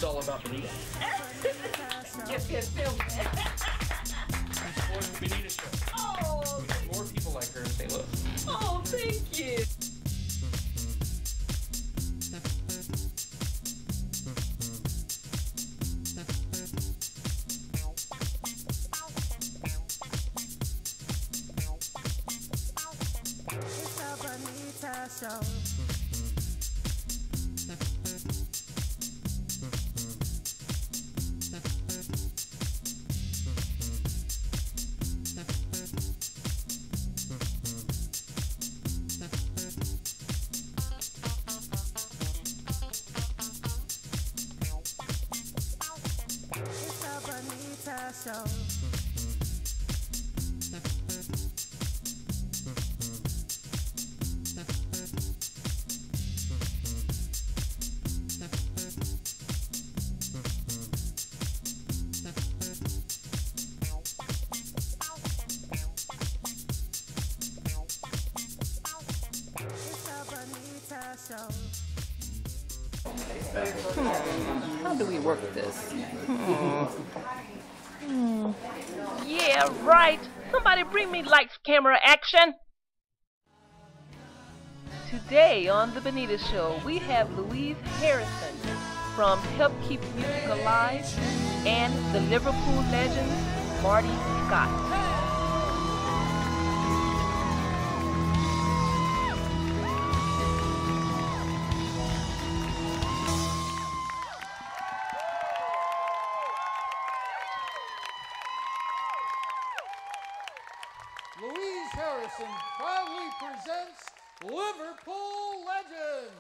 It's all about Benita. Yes, film. For the Benita show. Oh, More people like her in St. Louis. oh, thank you. It's a Benita show. It's a Benita show. It's a Benita show. How do we work this? Yeah, right. Somebody bring me lights, camera, action. Today on The Benita Show, we have Louise Harrison from Help Keep Music Alive and the Liverpool Legends, Marty Scott. Louise Harrison proudly presents Liverpool Legends.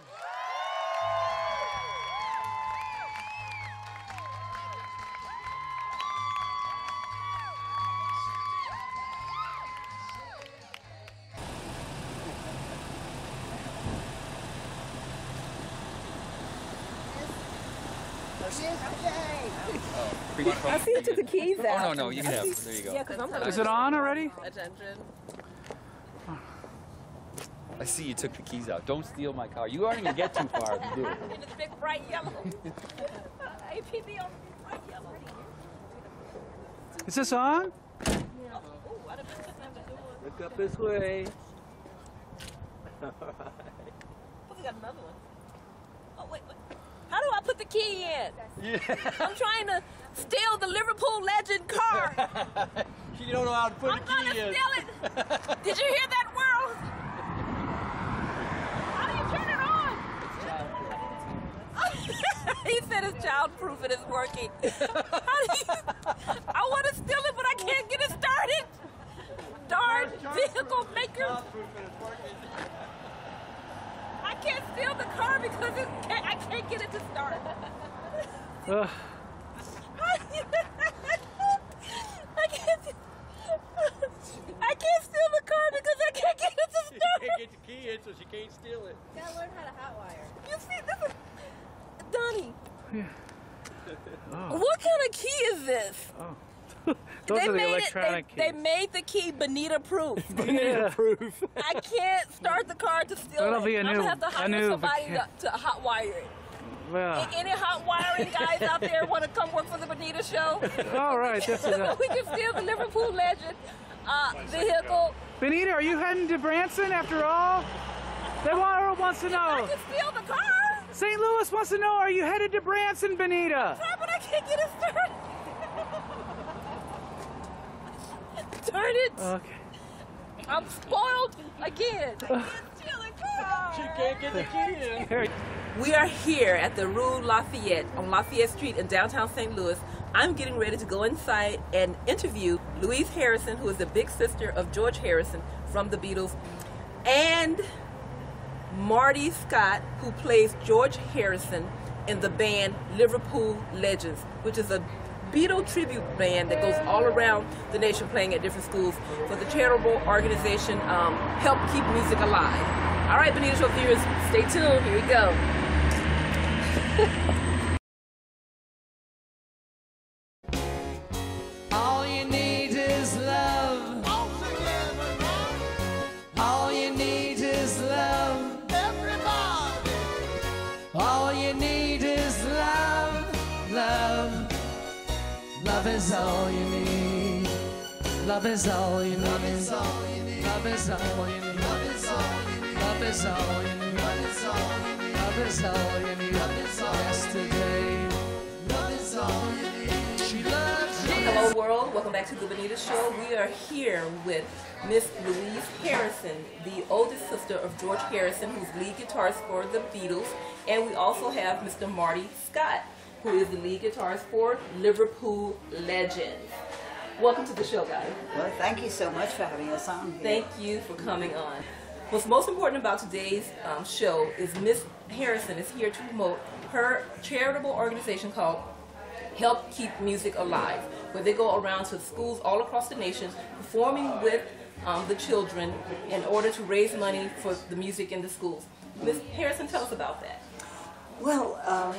I see you took the keys out. Oh, no, you can have. There you go. Yeah, because I'm going Is it on already? Attention. I see you took the keys out. Don't steal my car. You aren't going to get too far if you do. In this big bright yellow. APB on bright yellow. Is this on? Look up this way. Oh, we got another one. Oh, wait. How do I put the key in? Yeah. I'm trying to steal the Liverpool Legend car. You don't know how to put I'm a gonna key in. steal it. Did you hear that, world? How do you turn it on? He said it's childproof and it's working. How do you? I want to steal it, but I can't get it started. Darn vehicle maker. I can't steal the car because I can't get it to start. I can't steal the car because I can't get it to start. She can't get the key in, so she can't steal it. You gotta learn how to hotwire. You see, this is Donnie. Yeah. Oh. What kind of key is this? Oh. Those are the electronic keys. They made the key Benita proof. Benita proof. I can't start the car to steal That'll it. be a I'm new- gonna have to a hire new somebody vaca- to hotwire it. Well, Any hot wiring guys out there want to come work for the Benita Show? all right. This is a... We can steal the Liverpool Legend vehicle. Benita, are you heading to Branson after all? They wants to I know. can steal the car. St. Louis wants to know, are you headed to Branson, Benita? Try, but I can't get it started. Darn it. Okay. I'm spoiled again. I can't steal the car. She can't get the key in. Here. We are here at the Rue Lafayette on Lafayette Street in downtown St. Louis. I'm getting ready to go inside and interview Louise Harrison, who is the big sister of George Harrison from the Beatles, and Marty Scott, who plays George Harrison in the band Liverpool Legends, which is a Beatle tribute band that goes all around the nation playing at different schools for the charitable organization Help Keep Music Alive. All right, Benita Show viewers, stay tuned. Here we go. All you need is love. All you need is love. Everybody. All you need is love. is all you need. Love is all you need. Love is all you need. Love is all you need. Love is all you need. Love is all you need. Love is all you need. Love is all you need. Love is all yesterday. Love is all you need. She loves you. Hello world, welcome back to the Benita Show. We are here with Miss Louise Harrison, the oldest sister of George Harrison, who's lead guitarist for the Beatles. And we also have Mr. Marty Scott, who is the lead guitarist for Liverpool Legends. Welcome to the show, guys. Well, thank you so much for having us on here. Thank you for coming on. What's most important about today's show is Miss Harrison is here to promote her charitable organization called Help Keep Music Alive, where they go around to schools all across the nation performing with the children in order to raise money for the music in the schools. Ms. Harrison, tell us about that. Well,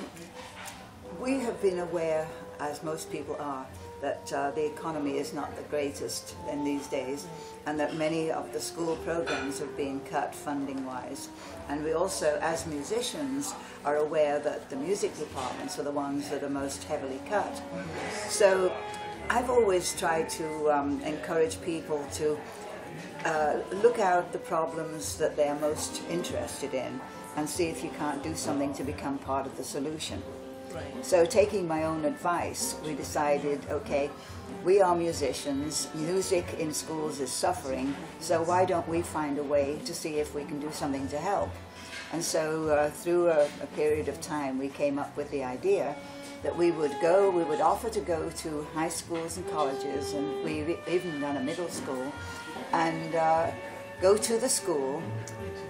we have been aware, as most people are, that the economy is not the greatest in these days, and that many of the school programs have been cut funding-wise. And we also, as musicians, are aware that the music departments are the ones that are most heavily cut. So I've always tried to encourage people to look out the problems that they're most interested in and see if you can't do something to become part of the solution. Right. So taking my own advice, we decided, okay, we are musicians, music in schools is suffering, so why don't we find a way to see if we can do something to help? And so through a period of time, we came up with the idea that we would offer to go to high schools and colleges, and we've even done a middle school, and go to the school.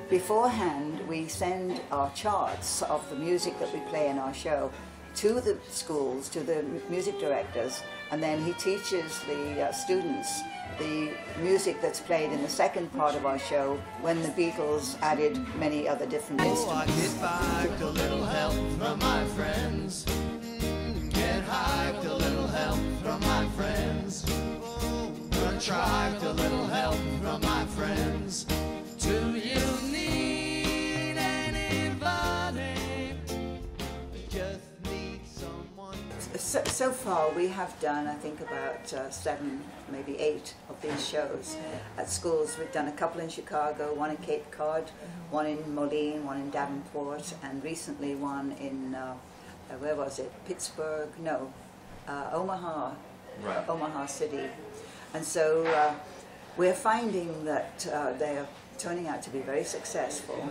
Beforehand, we send our charts of the music that we play in our show to the schools, to the music directors, and then he teaches the students the music that's played in the second part of our show when the Beatles added many other different Oh, I instruments. get by with a little help from my friends. Get high with a little help from my friends. Gonna try with a little help from my friends. Do you need anybody? Just need someone. So far, we have done, I think, about 7, maybe 8 of these shows at schools. We've done a couple in Chicago, one in Cape Cod, one in Moline, one in Davenport, and recently one in, where was it? Pittsburgh? No, Omaha, Right. Omaha City. And so we're finding that they are turning out to be very successful.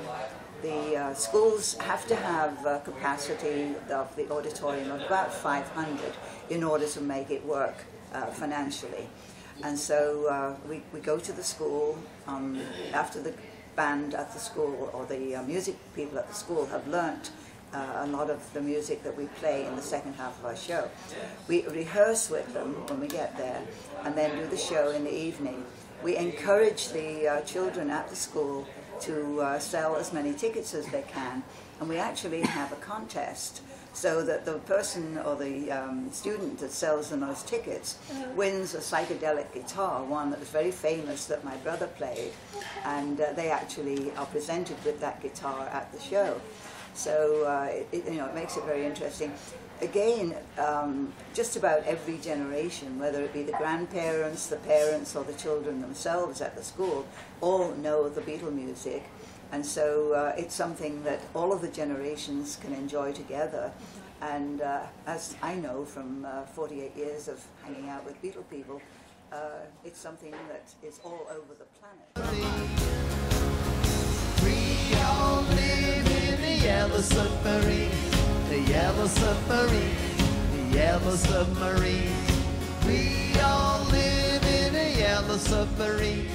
The schools have to have a capacity of the auditorium of about 500 in order to make it work financially. And so we go to the school after the band at the school or the music people at the school have learnt a lot of the music that we play in the second half of our show. We rehearse with them when we get there and then do the show in the evening. We encourage the children at the school to sell as many tickets as they can, and we actually have a contest so that the person or the student that sells the most tickets wins a psychedelic guitar, one that was very famous that my brother played, and they actually are presented with that guitar at the show. So it makes it very interesting. Again, just about every generation, whether it be the grandparents, the parents, or the children themselves at the school, all know the Beatle music. And so it's something that all of the generations can enjoy together. And as I know from 48 years of hanging out with Beatle people, it's something that is all over the planet. We all live in the yellow submarine. The yellow submarine, the yellow submarine. We all live in a yellow submarine,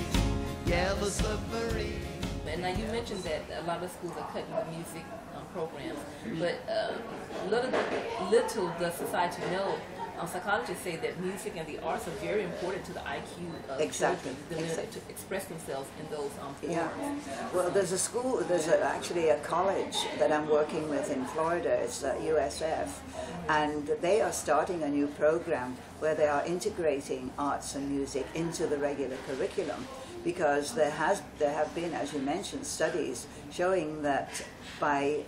yellow submarine. And now you mentioned that a lot of schools are cutting the music programs, but little does society know. Psychologists say that music and the arts are very important to the IQ of Exactly. children, to express themselves in those forms. Yeah. Well, there's a school, actually a college that I'm working with in Florida. It's USF, and they are starting a new program where they are integrating arts and music into the regular curriculum, because there have been, as you mentioned, studies showing that by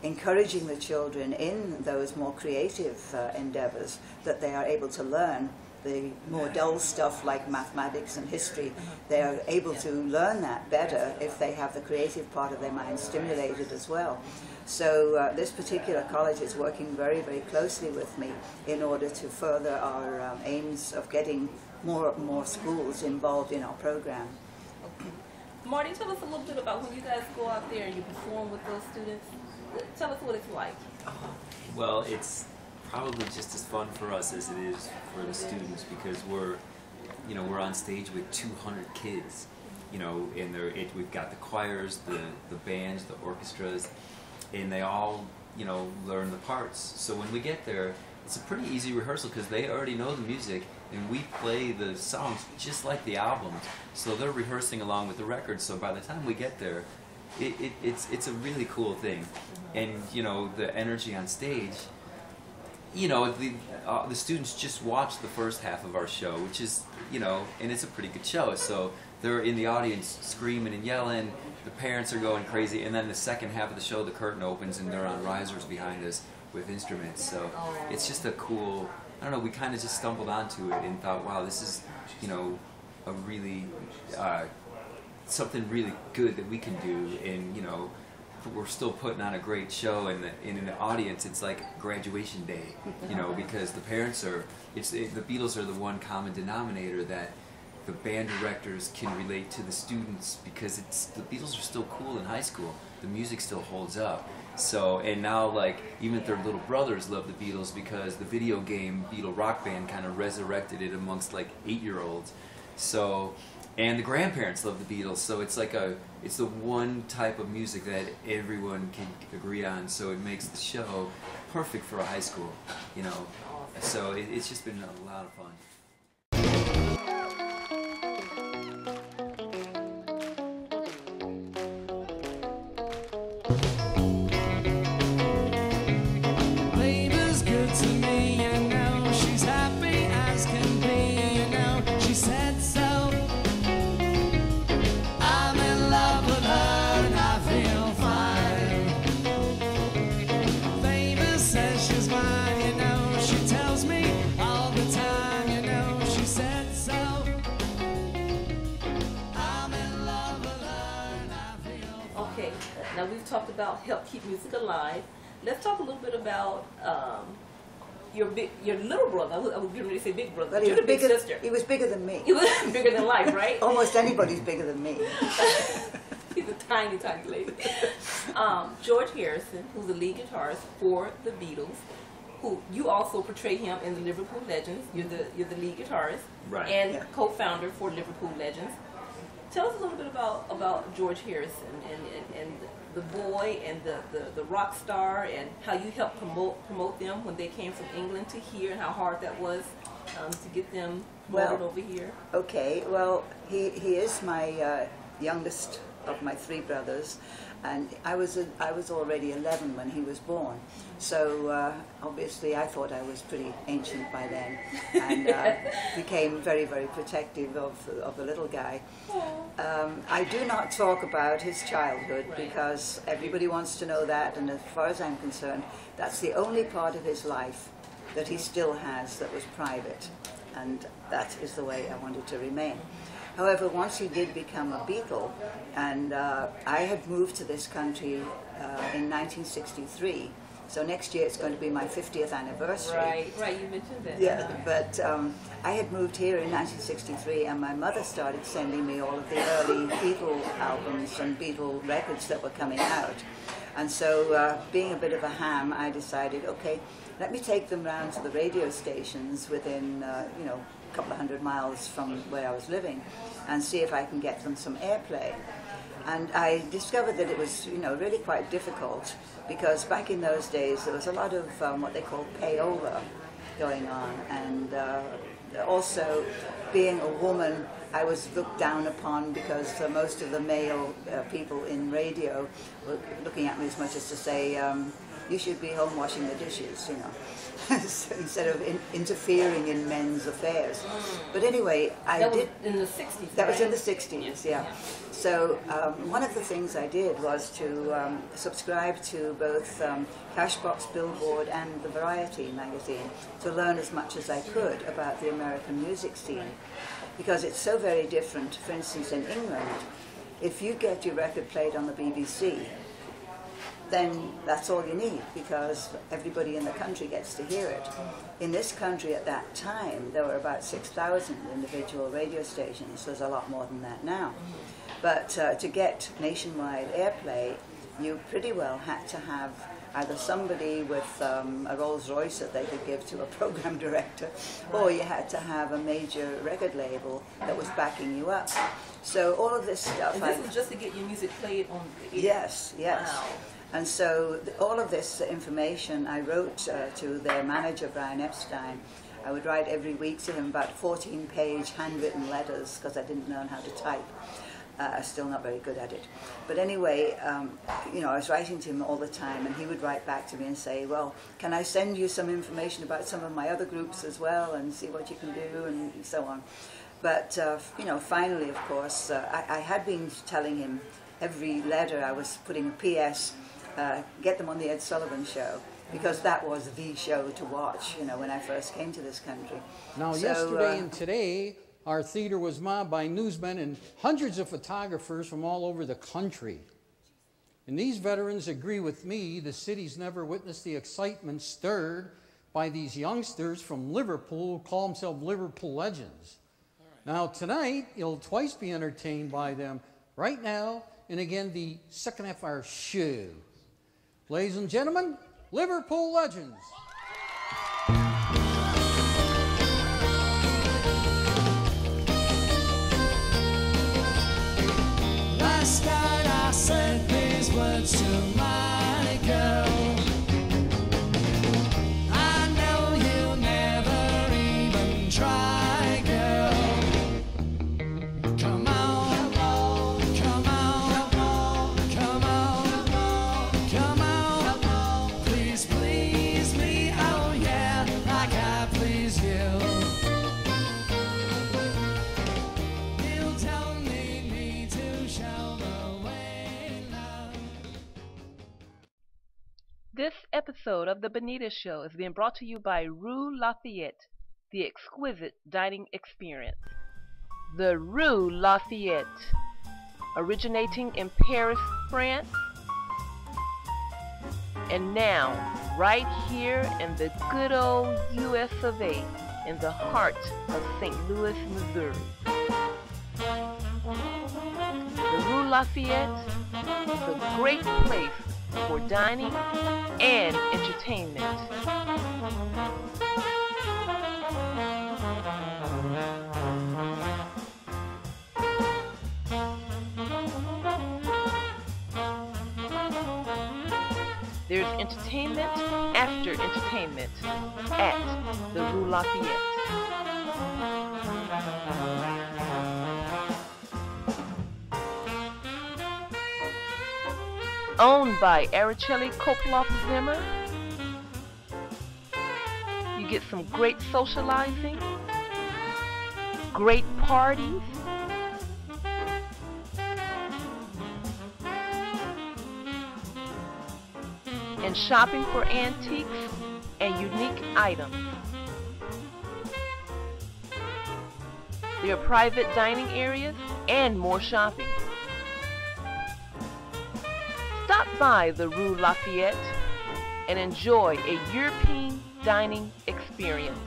encouraging the children in those more creative endeavors, that they are able to learn the more dull stuff like mathematics and history. They are able to learn that better if they have the creative part of their mind stimulated as well. So this particular college is working very, very closely with me in order to further our aims of getting more schools involved in our program. Marty, tell us a little bit about when you guys go out there and you perform with those students. Tell us what it's like. Well, it's probably just as fun for us as it is for the students, because we're on stage with 200 kids, and we've got the choirs, the bands, the orchestras, and they all, learn the parts. So when we get there, it's a pretty easy rehearsal because they already know the music, and we play the songs just like the albums. So they're rehearsing along with the records. So by the time we get there, it's a really cool thing, and the energy on stage. The students just watch the first half of our show, which is, and it's a pretty good show. So they're in the audience screaming and yelling, the parents are going crazy, and then the second half of the show, the curtain opens and they're on risers behind us with instruments. So it's just a cool, I don't know, we kind of just stumbled onto it and thought, wow, this is, a really, something really good that we can do, and, we're still putting on a great show, and in the audience it's like graduation day, because the parents are, the Beatles are the one common denominator that the band directors can relate to the students, because the Beatles are still cool in high school, the music still holds up. So, and now like even their little brothers love the Beatles because the video game Beatle Rock Band kind of resurrected it amongst like 8-year-olds. So, and the grandparents love the Beatles, so it's like it's the one type of music that everyone can agree on, so it makes the show perfect for a high school, So it's just been a lot of fun. Baby's good to me, she's happy as can be, she said so. I'm in love with her and I feel fine. Baby says she's mine, she tells me all the time, she said so. I'm in love with her and I feel fine. Okay, now we've talked about help keep music alive. Let's talk a little bit about your little brother. I was getting ready to say big brother. But You're the big sister. He was bigger than me. He was bigger than life, right? Almost anybody's bigger than me. He's a tiny, tiny lady. George Harrison, who's the lead guitarist for the Beatles, who you also portray him in the Liverpool Legends. You're the lead guitarist, Right. And co-founder for Liverpool Legends. Tell us a little bit about George Harrison and the boy and the rock star, and how you helped promote them when they came from England to here, and how hard that was to get them promoted over here. Okay, well, he is my youngest of my 3 brothers, and I was already 11 when he was born. So obviously I thought I was pretty ancient by then, and became very, very protective of the little guy. I do not talk about his childhood because everybody wants to know that, and as far as I'm concerned, that's the only part of his life that he still has that was private, and that is the way I wanted to remain. However, once he did become a Beatle, and I had moved to this country in 1963, so next year it's going to be my 50th anniversary. Right, you mentioned that. Yeah, but I had moved here in 1963, and my mother started sending me all of the early Beatle albums and Beatle records that were coming out. And so, being a bit of a ham, I decided, okay, let me take them round to the radio stations within, a couple of 100 miles from where I was living, and see if I can get them some airplay. And I discovered that it was, really quite difficult, because back in those days there was a lot of what they call payola going on, and also being a woman, I was looked down upon because most of the male people in radio were looking at me as much as to say, you should be home washing the dishes, you know, instead of interfering in men's affairs. But anyway, That was in the 60s, That was right? in the 60s, yeah. So one of the things I did was to subscribe to both Cashbox, Billboard and the Variety magazine to learn as much as I could about the American music scene, because it's so very different. For instance, in England, if you get your record played on the BBC, then that's all you need, because everybody in the country gets to hear it. In this country at that time, there were about 6,000 individual radio stations. There's a lot more than that now. But to get nationwide airplay, you pretty well had to have either somebody with a Rolls Royce that they could give to a program director, or you had to have a major record label that was backing you up. So all of this stuff... And this was just to get your music played on the air? Yes, yes. Wow. And so all of this information I wrote to their manager, Brian Epstein. I would write every week to him about 14-page handwritten letters, because I didn't know how to type. Still not very good at it. But anyway, you know, I was writing to him all the time, and he would write back to me and say, well, can I send you some information about some of my other groups as well, and see what you can do, and so on. But, you know, finally, of course, I had been telling him every letter I was putting a P.S., get them on the Ed Sullivan Show, because that was the show to watch, you know, when I first came to this country. Now, So, yesterday and today, our theater was mobbed by newsmen and hundreds of photographers from all over the country. And these veterans agree with me, the city's never witnessed the excitement stirred by these youngsters from Liverpool who call themselves Liverpool Legends. Now, tonight, you'll twice be entertained by them right now, and again, the second half of our show. Ladies and gentlemen, Liverpool Legends. Last night I said these words to my girl. I know you'll never even try, girl. Come on, come on, come on, come on. Please, please me, oh yeah, like I please you. You don't need me to show the way, love. This episode of The Benita Show is being brought to you by Rue Lafayette, the exquisite dining experience. The Rue Lafayette, originating in Paris, France, and now right here in the good old US of A, in the heart of St. Louis, Missouri. The Rue Lafayette is a great place for dining and entertainment. There's entertainment after entertainment at the Rue Lafayette. Owned by Araceli Koploff Zimmer, you get some great socializing, great parties, and shopping for antiques and unique items. There are private dining areas and more shopping. Stop by the Rue Lafayette and enjoy a European dining experience.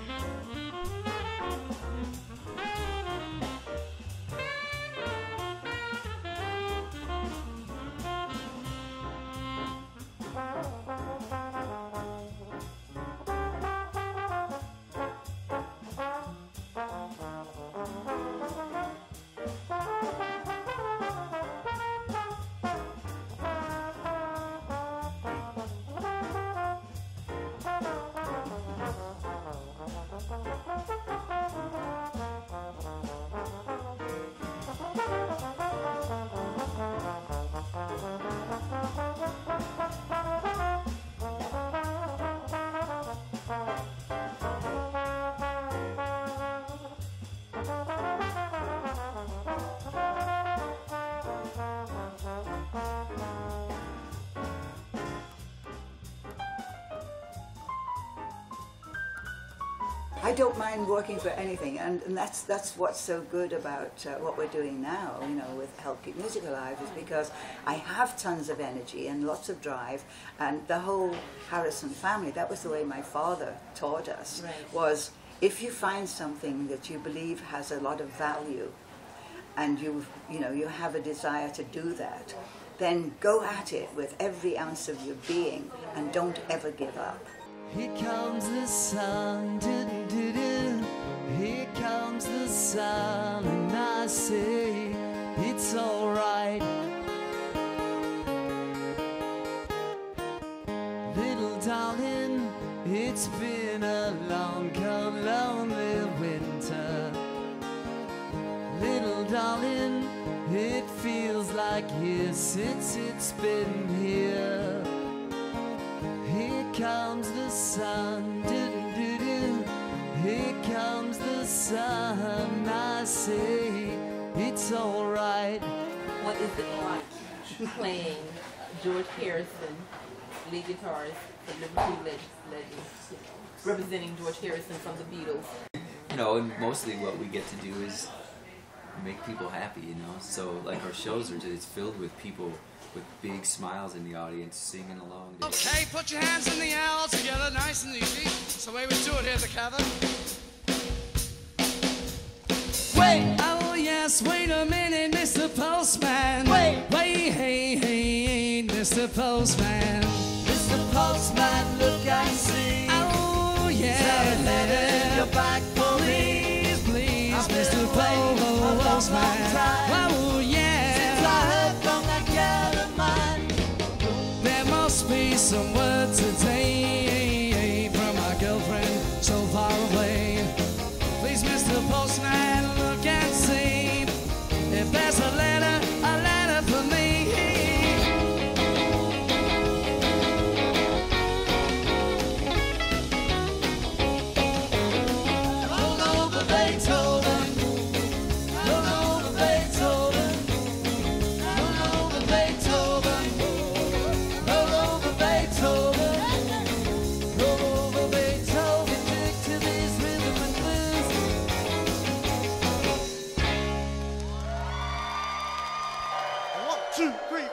I don't mind working for anything, and that's what's so good about what we're doing now, you know, with Help Keep Music Alive, is because I have tons of energy and lots of drive, and the whole Harrison family, that was the way my father taught us, was if you find something that you believe has a lot of value, and you have a desire to do that, then go at it with every ounce of your being, and don't ever give up. Here comes the sun, do-do-do-do. Here comes the sun, and I say it's alright. Little darling, it's been a long, cold, lonely winter. Little darling, it feels like years since it's been here. Here comes the sun, do-do-do-do. Here comes the sun, I say it's alright. What is it like playing George Harrison, lead guitarist for Liverpool Legends, representing George Harrison from the Beatles? You know, and mostly what we get to do is make people happy, you know. So like our shows are just filled with people with big smiles in the audience singing along. Okay, put your hands in the air all together, nice and easy. So the way we do it here at the cabin. Wait, oh yes, wait a minute, Mr. Postman. Wait, hey, Mr. Postman. Mr. Postman, look and see. Oh yeah, there's a letter in your bag for me. Please, Mr. Postman. Oh yeah, since I heard from that girl of mine, there must be some word today from my girlfriend so far away. Please, Mr. Postman, look and see if there's a letter for me. Roll over Beethoven, roll over Beethoven, roll over Beethoven, roll over Beethoven, roll over Beethoven, stick to these rhythm and blues. 1, 2, 3, 4.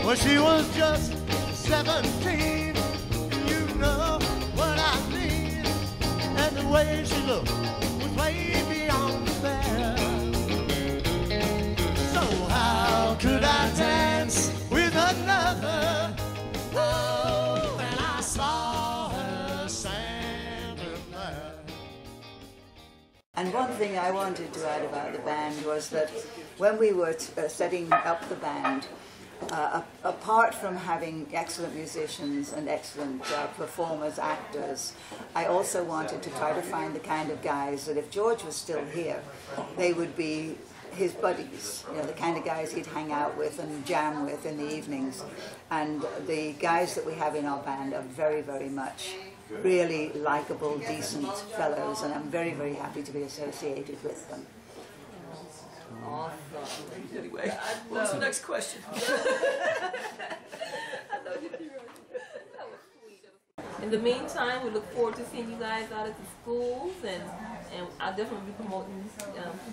Well, she was just 17, and you know what I mean. And the way she looked was way beyond fair. So how could I dance with another? Oh, when I saw her standing there. And one thing I wanted to add about the band was that when we were setting up the band, apart from having excellent musicians and excellent performers, actors, I also wanted to try to find the kind of guys that if George was still here, they would be his buddies, you know, the kind of guys he'd hang out with and jam with in the evenings. And the guys that we have in our band are very, very much really likable, decent fellows, and I'm very, very happy to be associated with them. Awesome. Anyway, what's the next question? In the meantime, we look forward to seeing you guys out at the schools, and I'll definitely be promoting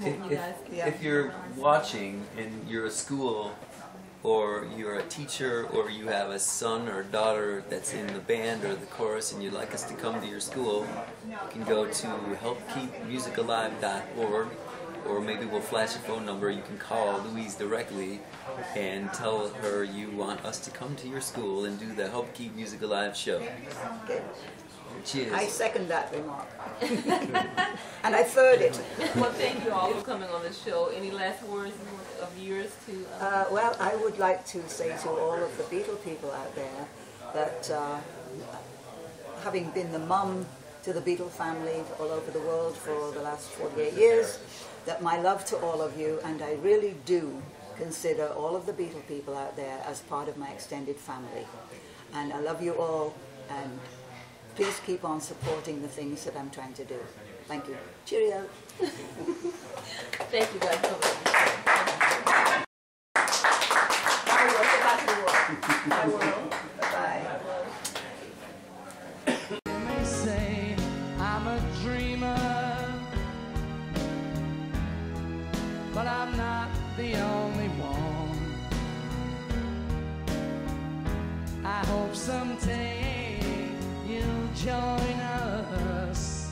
you guys. If you're watching and you're a school, or you're a teacher, or you have a son or daughter that's in the band or the chorus and you'd like us to come to your school, you can go to helpkeepmusicalive.org, or maybe we'll flash a phone number. You can call Louise directly and tell her you want us to come to your school and do the Help Keep Music Alive show. Okay. Cheers. I second that remark. And I third it. Well, thank you all for coming on the show. Any last words of yours to... Well, I would like to say to all of the Beatle people out there that having been the mum to the Beatle family all over the world for the last 48 years, that my love to all of you, and I really do consider all of the Beatle people out there as part of my extended family. And I love you all, and please keep on supporting the things that I'm trying to do. Thank you. Cheerio. Thank you guys so much. I will. Bye-bye. dreamer, but I'm not the only one. I hope someday you'll join us,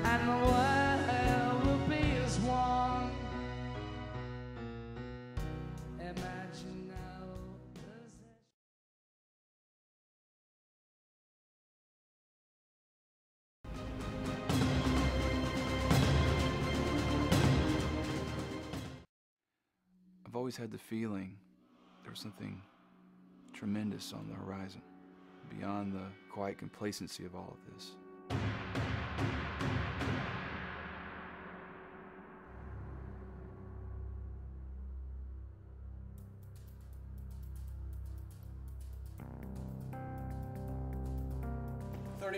and the world will be as one. Imagine now. I've always had the feeling there was something tremendous on the horizon, beyond the quiet complacency of all of this.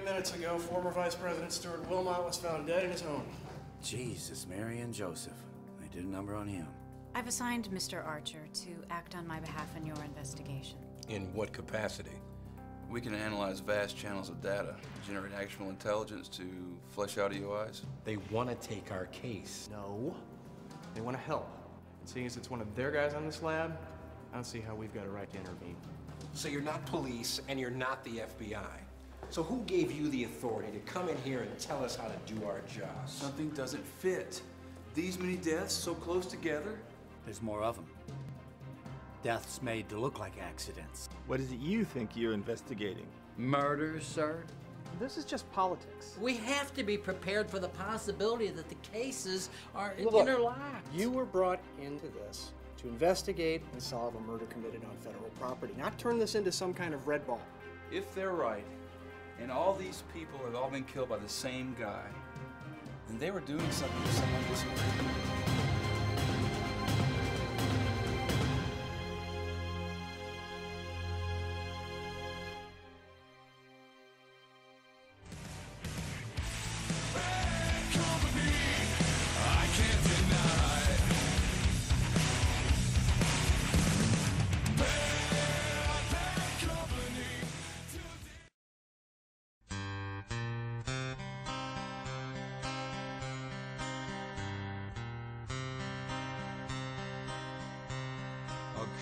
Minutes ago, former Vice President Stuart Wilmot was found dead in his home. Jesus, Mary and Joseph. They did a number on him. I've assigned Mr. Archer to act on my behalf in your investigation. In what capacity? We can analyze vast channels of data, generate actionable intelligence to flesh out EOIs. They want to take our case. No, they want to help. And seeing as it's one of their guys on this lab, I don't see how we've got a right to intervene. So you're not police and you're not the FBI. So who gave you the authority to come in here and tell us how to do our job? Something doesn't fit. These many deaths so close together? There's more of them. Deaths made to look like accidents. What is it you think you're investigating? Murder, sir? This is just politics. We have to be prepared for the possibility that the cases are Look, interlocked. You were brought into this to investigate and solve a murder committed on federal property, not turn this into some kind of red ball. If they're right, and all these people have all been killed by the same guy, then they were doing something that someone disagreed.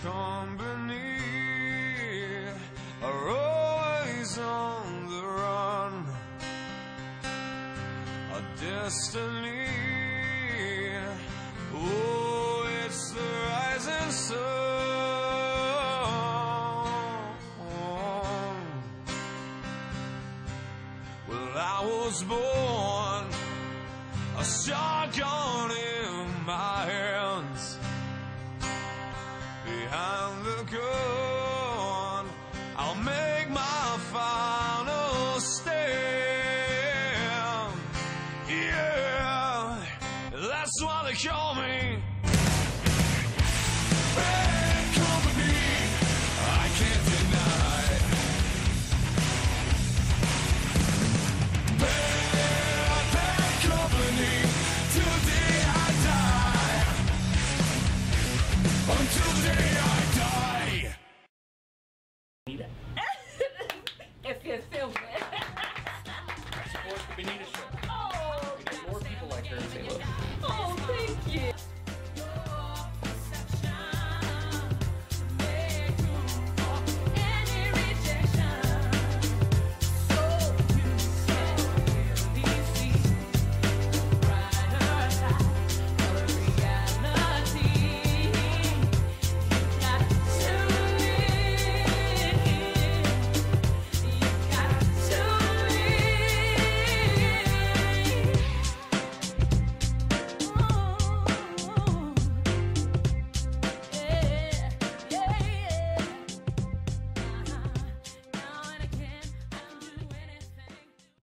Company are always on the run. A destiny, oh, it's the rising sun. Well, I was born a shotgun in my hands. Behind the gun, I'll make my final stand. Yeah, that's why they call me Bad Company. I can't deny bad company. Today I die until the day I die. If you're filming. I support the Benita show.